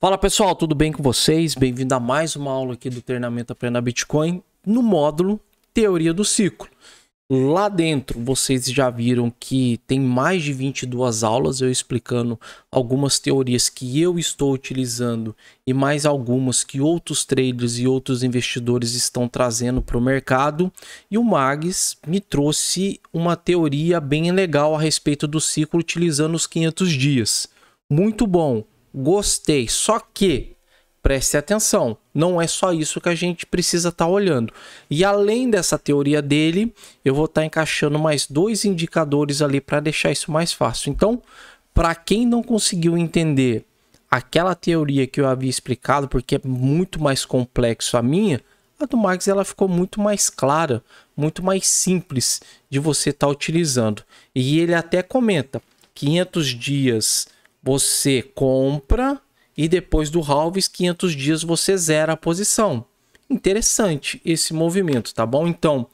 Fala pessoal, tudo bem com vocês? Bem-vindo a mais uma aula aqui do treinamento Aprenda Bitcoin no módulo Teoria do Ciclo. Lá dentro vocês já viram que tem mais de 22 aulas eu explicando algumas teorias que eu estou utilizando e mais algumas que outros traders e outros investidores estão trazendo para o mercado. E o Mags me trouxe uma teoria bem legal a respeito do ciclo utilizando os 500 dias. Muito bom. Gostei, só que preste atenção, não é só isso que a gente precisa estar olhando. E além dessa teoria dele, eu vou estar encaixando mais dois indicadores ali para deixar isso mais fácil. Então, para quem não conseguiu entender aquela teoria que eu havia explicado, porque é muito mais complexo a minha, a do Mags ela ficou muito mais clara, muito mais simples de você estar utilizando. E ele até comenta, 500 dias... você compra e depois do halving, 500 dias você zera a posição. Interessante esse movimento, tá bom? Então,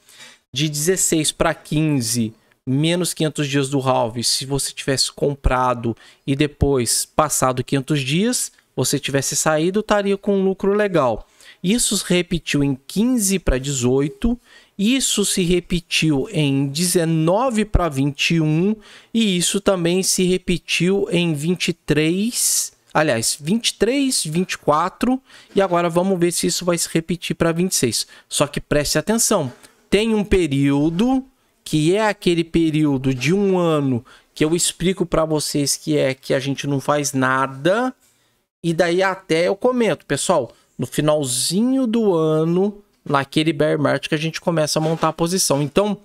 de 16 para 15, menos 500 dias do halving, se você tivesse comprado e depois passado 500 dias, você tivesse saído, estaria com um lucro legal. Isso se repetiu em 15 para 18, isso se repetiu em 19 para 21 e isso também se repetiu em 23, aliás, 23, 24 e agora vamos ver se isso vai se repetir para 26. Só que preste atenção, tem um período que é aquele período de um ano que eu explico para vocês que é que a gente não faz nada e daí até eu comento, pessoal, no finalzinho do ano, naquele bear market que a gente começa a montar a posição. Então,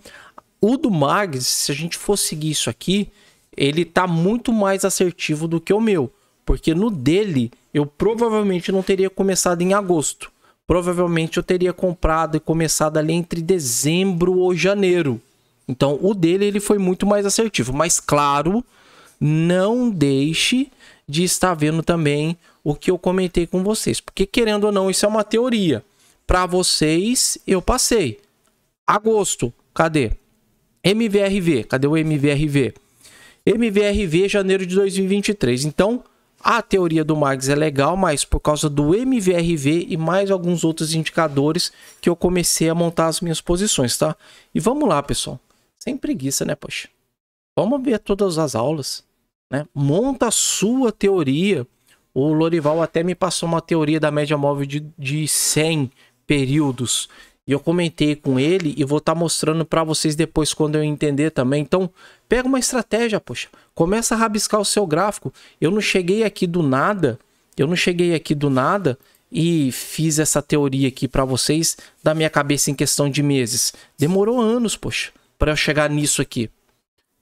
o do Mags, se a gente for seguir isso aqui, ele tá muito mais assertivo do que o meu. Porque no dele, eu provavelmente não teria começado em agosto. Provavelmente eu teria comprado e começado ali entre dezembro ou janeiro. Então, o dele ele foi muito mais assertivo. Mas, claro, não deixe de estar vendo também o que eu comentei com vocês. Porque, querendo ou não, isso é uma teoria. Para vocês, eu passei. Agosto, cadê? MVRV, cadê o MVRV? MVRV, janeiro de 2023. Então, a teoria do Mags é legal, mas por causa do MVRV e mais alguns outros indicadores que eu comecei a montar as minhas posições, tá? E vamos lá, pessoal. Sem preguiça, né, poxa? Vamos ver todas as aulas, né? Monta a sua teoria. O Lorival até me passou uma teoria da média móvel de 100 períodos. E eu comentei com ele e vou estar mostrando para vocês depois quando eu entender também. Então, pega uma estratégia, poxa. Começa a rabiscar o seu gráfico. Eu não cheguei aqui do nada. E fiz essa teoria aqui para vocês da minha cabeça em questão de meses. Demorou anos, poxa, para eu chegar nisso aqui.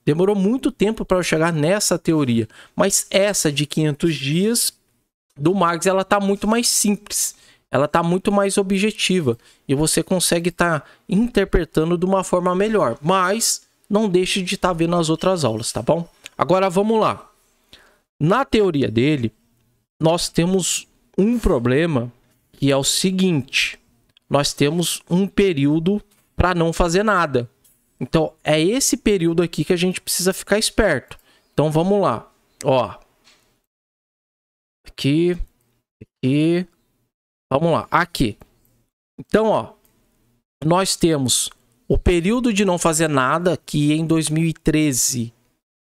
Demorou muito tempo para eu chegar nessa teoria. Mas essa de 500 dias do Mags, ela tá muito mais simples. Ela tá muito mais objetiva. E você consegue estar interpretando de uma forma melhor. Mas não deixe de estar vendo as outras aulas, tá bom? Agora vamos lá. Na teoria dele, nós temos um problema que é o seguinte. Nós temos um período para não fazer nada. Então, é esse período aqui que a gente precisa ficar esperto. Então, vamos lá. Ó. Aqui. Vamos lá. Aqui. Então, ó. Nós temos o período de não fazer nada, que em 2013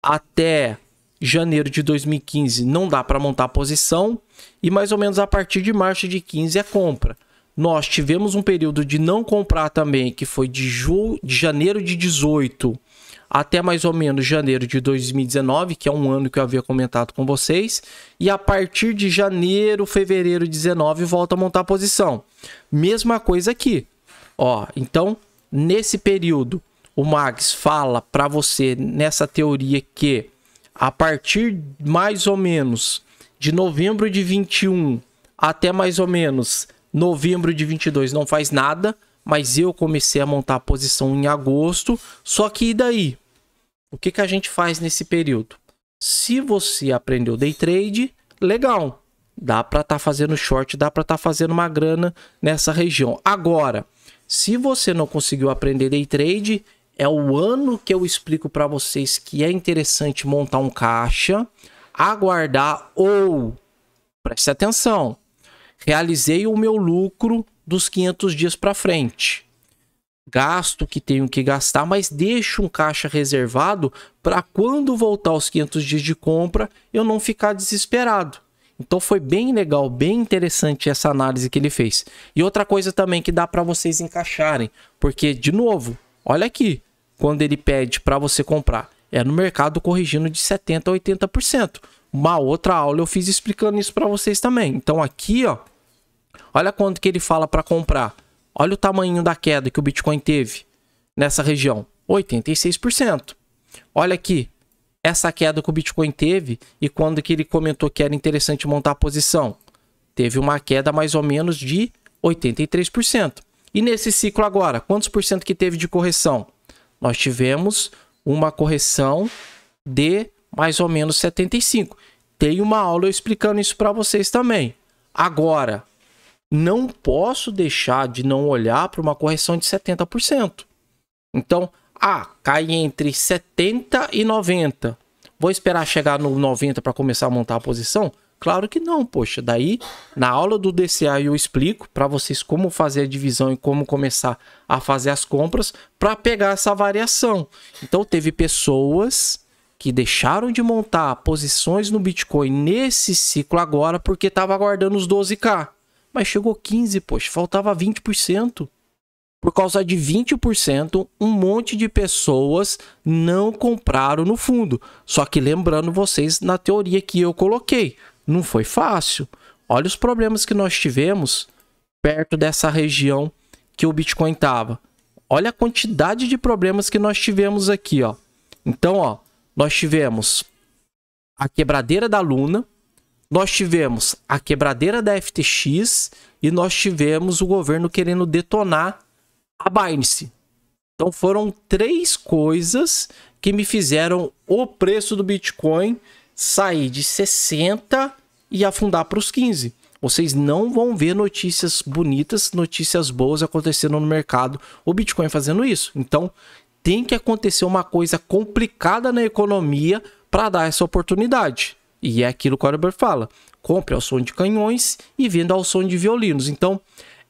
até janeiro de 2015 não dá para montar a posição. E mais ou menos a partir de março de 15 é compra. Nós tivemos um período de não comprar também, que foi de janeiro de 18 até mais ou menos janeiro de 2019, que é um ano que eu havia comentado com vocês. E a partir de janeiro, fevereiro de 19, volta a montar a posição. Mesma coisa aqui. Ó, então, nesse período, o Mags fala para você, nessa teoria, que a partir mais ou menos de novembro de 21 até mais ou menos novembro de 22 não faz nada, mas eu comecei a montar a posição em agosto. Só que e daí? O que que a gente faz nesse período? Se você aprendeu day trade, legal. Dá para estar fazendo short, dá para estar fazendo uma grana nessa região. Agora, se você não conseguiu aprender day trade, é o ano que eu explico para vocês que é interessante montar um caixa, aguardar ou preste atenção. Realizei o meu lucro dos 500 dias para frente. Gasto o que tenho que gastar, mas deixo um caixa reservado para quando voltar aos 500 dias de compra, eu não ficar desesperado. Então foi bem legal, bem interessante essa análise que ele fez. E outra coisa também que dá para vocês encaixarem, porque, de novo, olha aqui, quando ele pede para você comprar, é no mercado corrigindo de 70% a 80%. Uma outra aula eu fiz explicando isso para vocês também. Então aqui, ó, olha quanto que ele fala para comprar. Olha o tamanho da queda que o Bitcoin teve nessa região, 86%. Olha aqui, essa queda que o Bitcoin teve e quando que ele comentou que era interessante montar a posição. Teve uma queda mais ou menos de 83%. E nesse ciclo agora, quantos por cento que teve de correção? Nós tivemos uma correção de mais ou menos 75%. Tem uma aula eu explicando isso para vocês também. Agora, não posso deixar de não olhar para uma correção de 70%. Então, cai entre 70 e 90. Vou esperar chegar no 90 para começar a montar a posição? Claro que não, poxa. Daí, na aula do DCA eu explico para vocês como fazer a divisão e como começar a fazer as compras para pegar essa variação. Então, teve pessoas que deixaram de montar posições no Bitcoin nesse ciclo agora porque estava aguardando os 12K. Mas chegou 15%, poxa, faltava 20%. Por causa de 20%, um monte de pessoas não compraram no fundo. Só que lembrando vocês na teoria que eu coloquei, não foi fácil. Olha os problemas que nós tivemos perto dessa região que o Bitcoin estava. Olha a quantidade de problemas que nós tivemos aqui, ó. Então, ó, nós tivemos a quebradeira da Luna, nós tivemos a quebradeira da FTX e nós tivemos o governo querendo detonar a Binance. Então foram 3 coisas que me fizeram o preço do Bitcoin sair de 60 e afundar para os 15. Vocês não vão ver notícias bonitas, notícias boas acontecendo no mercado, o Bitcoin fazendo isso. Então tem que acontecer uma coisa complicada na economia para dar essa oportunidade. E é aquilo que o Albert fala, compre ao som de canhões e venda ao som de violinos. Então,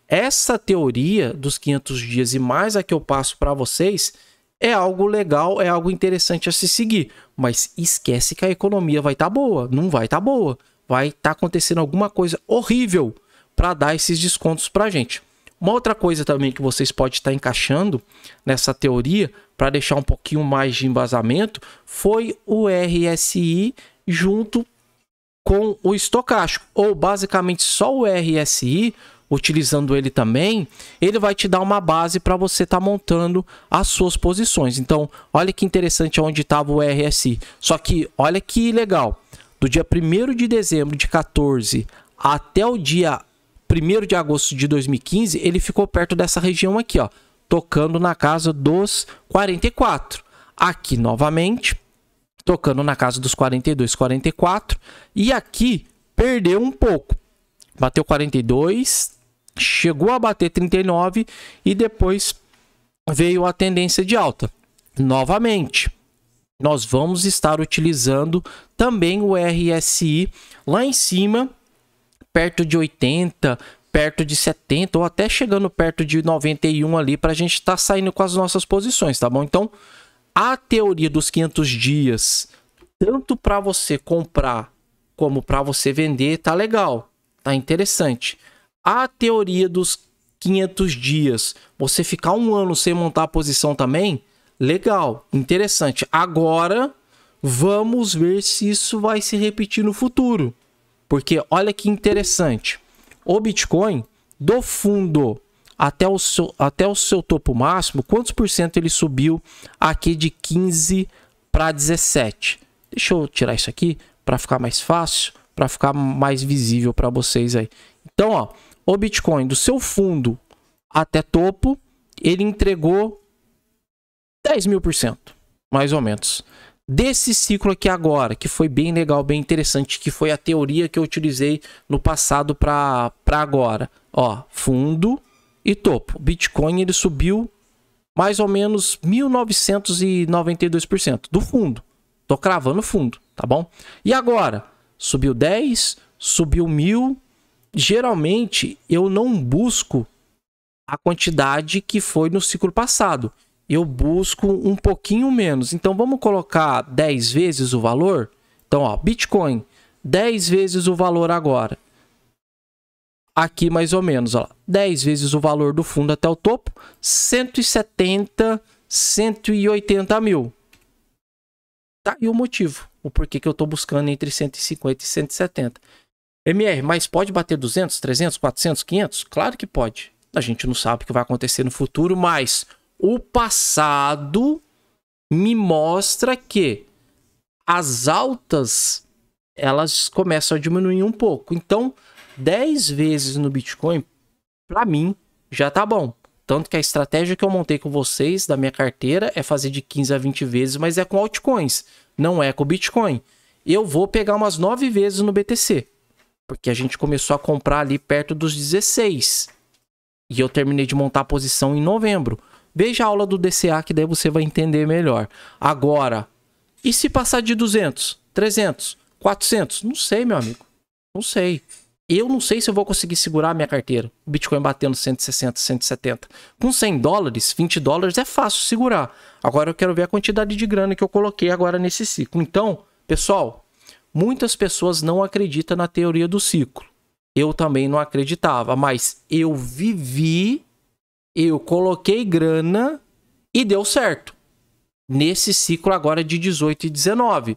essa teoria dos 500 dias e mais a que eu passo para vocês é algo legal, é algo interessante a se seguir. Mas esquece que a economia vai estar boa, não vai estar boa. Vai estar acontecendo alguma coisa horrível para dar esses descontos para a gente. Uma outra coisa também que vocês podem estar encaixando nessa teoria, para deixar um pouquinho mais de embasamento, foi o RSI junto com o estocástico, ou basicamente só o RSI, utilizando ele também, ele vai te dar uma base para você estar montando as suas posições. Então, olha que interessante onde estava o RSI. Só que, olha que legal, do dia 1º de dezembro de 14 até o dia 1º de agosto de 2015, ele ficou perto dessa região aqui, ó, tocando na casa dos 44. Aqui, novamente, tocando na casa dos 42, 44. E aqui, perdeu um pouco. Bateu 42, chegou a bater 39 e depois veio a tendência de alta. Novamente, nós vamos estar utilizando também o RSI lá em cima, perto de 80, perto de 70 ou até chegando perto de 91 ali para a gente estar saindo com as nossas posições, tá bom? Então, a teoria dos 500 dias, tanto para você comprar como para você vender, tá legal, tá interessante. A teoria dos 500 dias, você ficar um ano sem montar a posição também, legal, interessante. Agora, vamos ver se isso vai se repetir no futuro. Porque olha que interessante, o Bitcoin, do fundo até o seu topo máximo, quantos por cento ele subiu aqui de 15 para 17? Deixa eu tirar isso aqui para ficar mais fácil, para ficar mais visível para vocês aí. Então, ó, o Bitcoin do seu fundo até topo, ele entregou 10.000%, mais ou menos. Desse ciclo aqui agora, que foi bem legal, bem interessante, que foi a teoria que eu utilizei no passado para agora. Ó, fundo e topo. Bitcoin ele subiu mais ou menos 1.992% do fundo. Tô cravando fundo, tá bom? E agora? Subiu 10, subiu 1.000. Geralmente, eu não busco a quantidade que foi no ciclo passado. Eu busco um pouquinho menos. Então, vamos colocar 10 vezes o valor? Então, ó, Bitcoin, 10 vezes o valor agora. Aqui, mais ou menos, ó, 10 vezes o valor do fundo até o topo, 170, 180 mil. Tá aí o motivo. O porquê que eu estou buscando entre 150 e 170. MR, mas pode bater 200, 300, 400, 500? Claro que pode. A gente não sabe o que vai acontecer no futuro, mas o passado me mostra que as altas, elas começam a diminuir um pouco. Então, 10 vezes no Bitcoin, para mim, já tá bom. Tanto que a estratégia que eu montei com vocês da minha carteira é fazer de 15 a 20 vezes, mas é com altcoins, não é com Bitcoin. Eu vou pegar umas 9 vezes no BTC, porque a gente começou a comprar ali perto dos 16. E eu terminei de montar a posição em novembro. Veja a aula do DCA que daí você vai entender melhor. Agora, e se passar de 200, 300, 400? Não sei, meu amigo. Não sei. Eu não sei se eu vou conseguir segurar a minha carteira. O Bitcoin batendo 160, 170. Com 100 dólares, 20 dólares é fácil segurar. Agora eu quero ver a quantidade de grana que eu coloquei agora nesse ciclo. Então, pessoal, muitas pessoas não acreditam na teoria do ciclo. Eu também não acreditava, mas eu vivi, eu coloquei grana e deu certo. Nesse ciclo agora de 18 e 19.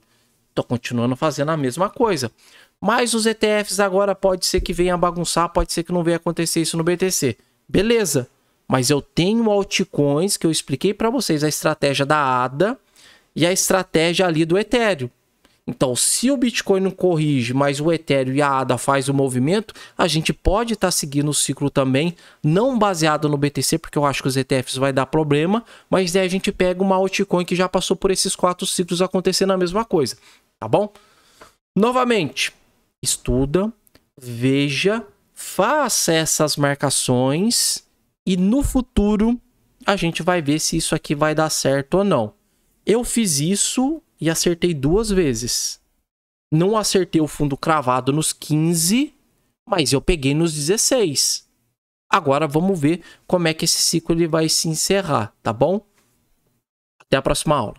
Tô continuando fazendo a mesma coisa. Mas os ETFs agora pode ser que venha bagunçar, pode ser que não venha acontecer isso no BTC. Beleza. Mas eu tenho altcoins que eu expliquei para vocês a estratégia da ADA e a estratégia ali do Ethereum. Então, se o Bitcoin não corrige, mas o Ethereum e a ADA faz o movimento, a gente pode estar seguindo o ciclo também, não baseado no BTC, porque eu acho que os ETFs vai dar problema, mas daí a gente pega uma altcoin que já passou por esses 4 ciclos acontecendo a mesma coisa, tá bom? Novamente, estuda, veja, faça essas marcações e no futuro a gente vai ver se isso aqui vai dar certo ou não. Eu fiz isso e acertei 2 vezes. Não acertei o fundo cravado nos 15, mas eu peguei nos 16. Agora vamos ver como é que esse ciclo ele vai se encerrar, tá bom? Até a próxima aula.